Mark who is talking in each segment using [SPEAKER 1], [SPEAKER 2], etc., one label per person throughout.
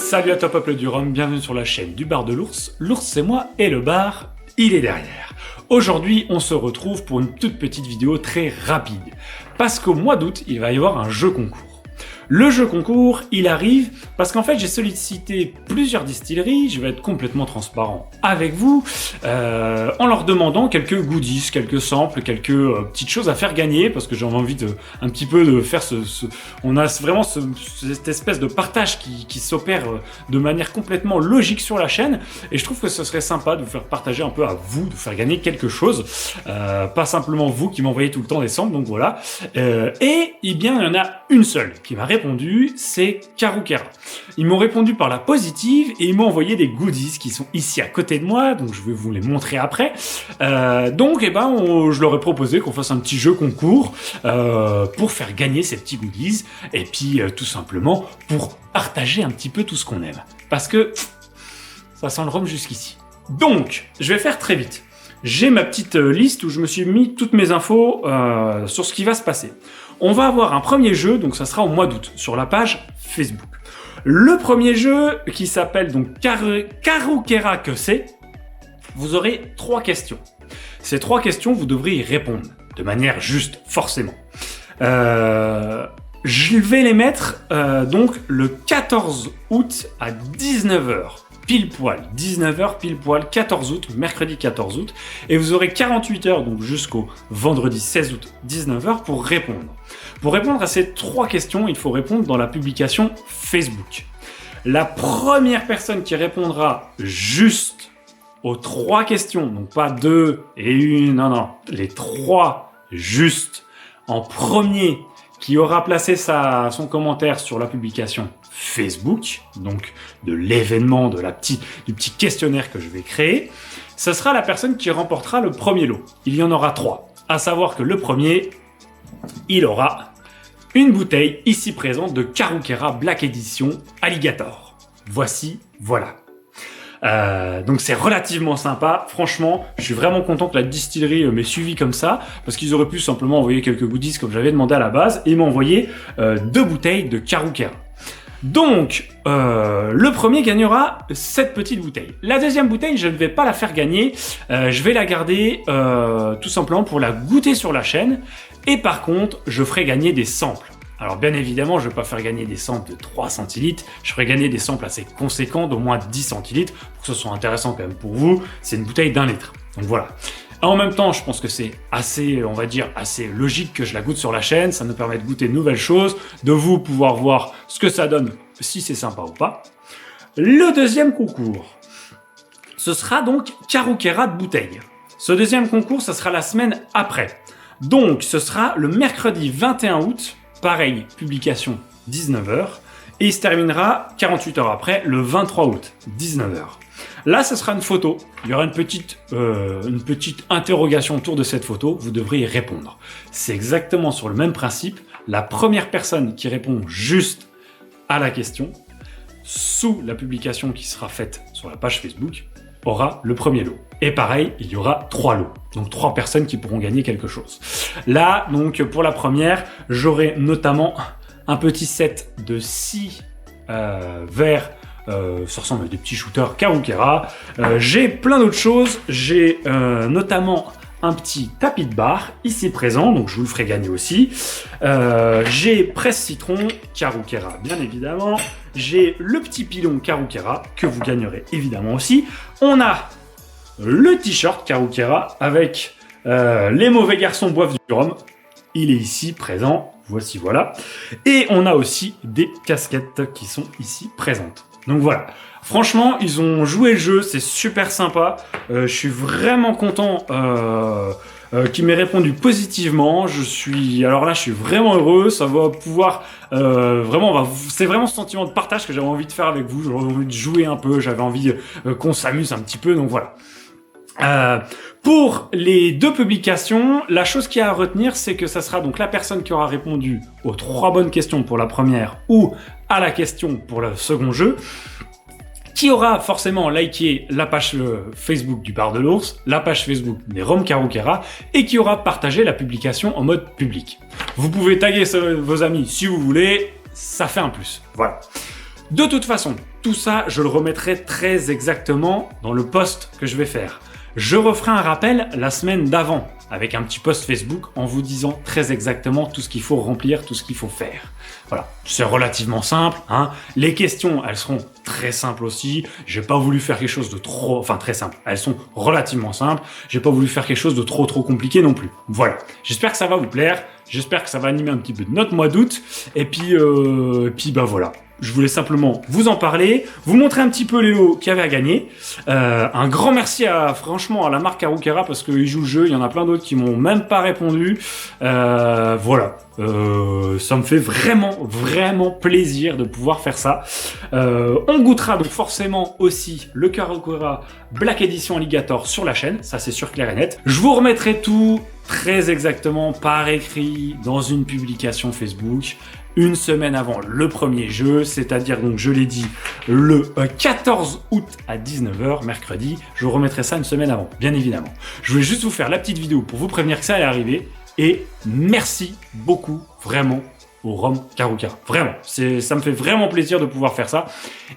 [SPEAKER 1] Salut à toi peuple du Rhum, bienvenue sur la chaîne du bar de l'ours. L'ours c'est moi et le bar, il est derrière. Aujourd'hui on se retrouve pour une toute petite vidéo très rapide. Parce qu'au mois d'août, il va y avoir un jeu concours. Le jeu concours, il arrive parce qu'en fait j'ai sollicité plusieurs distilleries, je vais être complètement transparent avec vous, en leur demandant quelques goodies, quelques samples, quelques petites choses à faire gagner, parce que j'ai envie de un petit peu de faire on a vraiment cette espèce de partage qui s'opère de manière complètement logique sur la chaîne, et je trouve que ce serait sympa de vous faire partager un peu à vous, de faire gagner quelque chose, pas simplement vous qui m'envoyez tout le temps des samples, donc voilà. Et eh bien il y en a une seule qui m'a répondu, c'est Karukera. Ils m'ont répondu par la positive et ils m'ont envoyé des goodies qui sont ici à côté de moi, donc je vais vous les montrer après. Donc eh ben, je leur ai proposé qu'on fasse un petit jeu concours pour faire gagner ces petits goodies et puis tout simplement pour partager un petit peu tout ce qu'on aime. Parce que ça sent le rhum jusqu'ici. Donc, je vais faire très vite. J'ai ma petite liste où je me suis mis toutes mes infos sur ce qui va se passer. On va avoir un premier jeu, donc ça sera au mois d'août, sur la page Facebook. Le premier jeu, qui s'appelle donc Karukera que c'est, vous aurez 3 questions. Ces 3 questions, vous devrez y répondre, de manière juste, forcément. Je vais les mettre donc le 14 août à 19h. Pile poil, 19h pile poil, 14 août, mercredi 14 août, et vous aurez 48 heures, donc jusqu'au vendredi 16 août, 19h, pour répondre. Pour répondre à ces 3 questions, il faut répondre dans la publication Facebook. La première personne qui répondra juste aux 3 questions, donc pas 2 et 1, non, les 3 juste en premier, qui aura placé son commentaire sur la publication Facebook, donc de l'événement, du petit questionnaire que je vais créer, ce sera la personne qui remportera le premier lot. Il y en aura 3. À savoir que le premier, il aura une bouteille ici présente de Karukera Black Edition Alligator. Voilà. Donc c'est relativement sympa, franchement, je suis vraiment content que la distillerie m'ait suivi comme ça, parce qu'ils auraient pu simplement envoyer quelques goodies comme j'avais demandé à la base, et ils m'ont envoyé 2 bouteilles de Karukera. Donc, le premier gagnera cette petite bouteille. La deuxième bouteille, je ne vais pas la faire gagner, je vais la garder tout simplement pour la goûter sur la chaîne, et par contre, je ferai gagner des samples. Alors bien évidemment, je ne vais pas faire gagner des samples de 3 centilitres, je ferai gagner des samples assez conséquents d'au moins 10 centilitres, pour que ce soit intéressant quand même pour vous, c'est une bouteille d'1 litre. Donc voilà. En même temps, je pense que c'est assez, on va dire, assez logique que je la goûte sur la chaîne, ça nous permet de goûter de nouvelles choses, de vous pouvoir voir ce que ça donne, si c'est sympa ou pas. Le deuxième concours, ce sera donc Karukera de bouteille. Ce deuxième concours, ce sera la semaine après. Donc, ce sera le mercredi 21 août, pareil, publication 19h, et il se terminera 48 heures après, le 23 août, 19h. Là, ce sera une photo. Il y aura une petite interrogation autour de cette photo. Vous devrez y répondre. C'est exactement sur le même principe. La première personne qui répond juste à la question, sous la publication qui sera faite sur la page Facebook, aura le premier lot. Et pareil, il y aura 3 lots. Donc 3 personnes qui pourront gagner quelque chose. Là, donc pour la première, j'aurai notamment un petit set de 6 verres. Ça ressemble à des petits shooters Karukera. J'ai plein d'autres choses. J'ai notamment un petit tapis de bar ici présent, donc je vous le ferai gagner aussi. J'ai presse citron Karukera, bien évidemment. J'ai le petit pilon Karukera que vous gagnerez évidemment aussi. On a le t-shirt Karukera avec les mauvais garçons boivent du rhum. Il est ici présent. Voici, voilà. Et on a aussi des casquettes qui sont ici présentes. Donc voilà, franchement, ils ont joué le jeu, c'est super sympa. Je suis vraiment content qu'ils m'aient répondu positivement. Je suis vraiment heureux. Ça va pouvoir c'est vraiment ce sentiment de partage que j'avais envie de faire avec vous. J'avais envie de jouer un peu, j'avais envie qu'on s'amuse un petit peu. Donc voilà. Pour les 2 publications, la chose qu'il y a à retenir, c'est que ça sera donc la personne qui aura répondu aux 3 bonnes questions pour la première ou à la question pour le second jeu, qui aura forcément liké la page Facebook du bar de l'ours, la page Facebook des Rhum Karukera, et qui aura partagé la publication en mode public. Vous pouvez taguer vos amis si vous voulez, ça fait un plus. Voilà. De toute façon, tout ça, je le remettrai très exactement dans le post que je vais faire. Je referai un rappel la semaine d'avant, avec un petit post Facebook en vous disant très exactement tout ce qu'il faut remplir, tout ce qu'il faut faire. Voilà, c'est relativement simple, hein. Les questions, elles seront très simples aussi. J'ai pas voulu faire quelque chose de trop... Enfin, très simple. Elles sont relativement simples. J'ai pas voulu faire quelque chose de trop compliqué non plus. Voilà. J'espère que ça va vous plaire. J'espère que ça va animer un petit peu de notre mois d'août. Et puis bah voilà. Je voulais simplement vous en parler, vous montrer un petit peu les lots qu'il y avait à gagner. Un grand merci franchement à la marque Karukera parce qu'ils jouent le jeu. Il y en a plein d'autres qui m'ont même pas répondu. Voilà. Ça me fait vraiment plaisir de pouvoir faire ça. On goûtera donc forcément aussi le Karukera Black Edition Alligator sur la chaîne. Ça c'est sûr, clair et net. Je vous remettrai tout très exactement par écrit dans une publication Facebook. Une semaine avant le premier jeu, c'est-à-dire donc je l'ai dit le 14 août à 19h, mercredi, je vous remettrai ça une semaine avant, bien évidemment. Je voulais juste vous faire la petite vidéo pour vous prévenir que ça allait arriver et merci beaucoup vraiment au Rome Karukera. Vraiment, ça me fait vraiment plaisir de pouvoir faire ça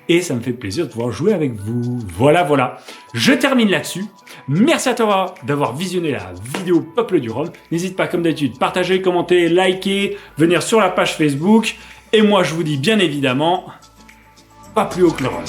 [SPEAKER 1] et ça me fait plaisir de pouvoir jouer avec vous. Voilà. Je termine là-dessus. Merci à toi d'avoir visionné la vidéo Peuple du Rhum. N'hésite pas comme d'habitude, partager, commenter, liker, venir sur la page Facebook. Et moi je vous dis bien évidemment, pas plus haut que le Rhum.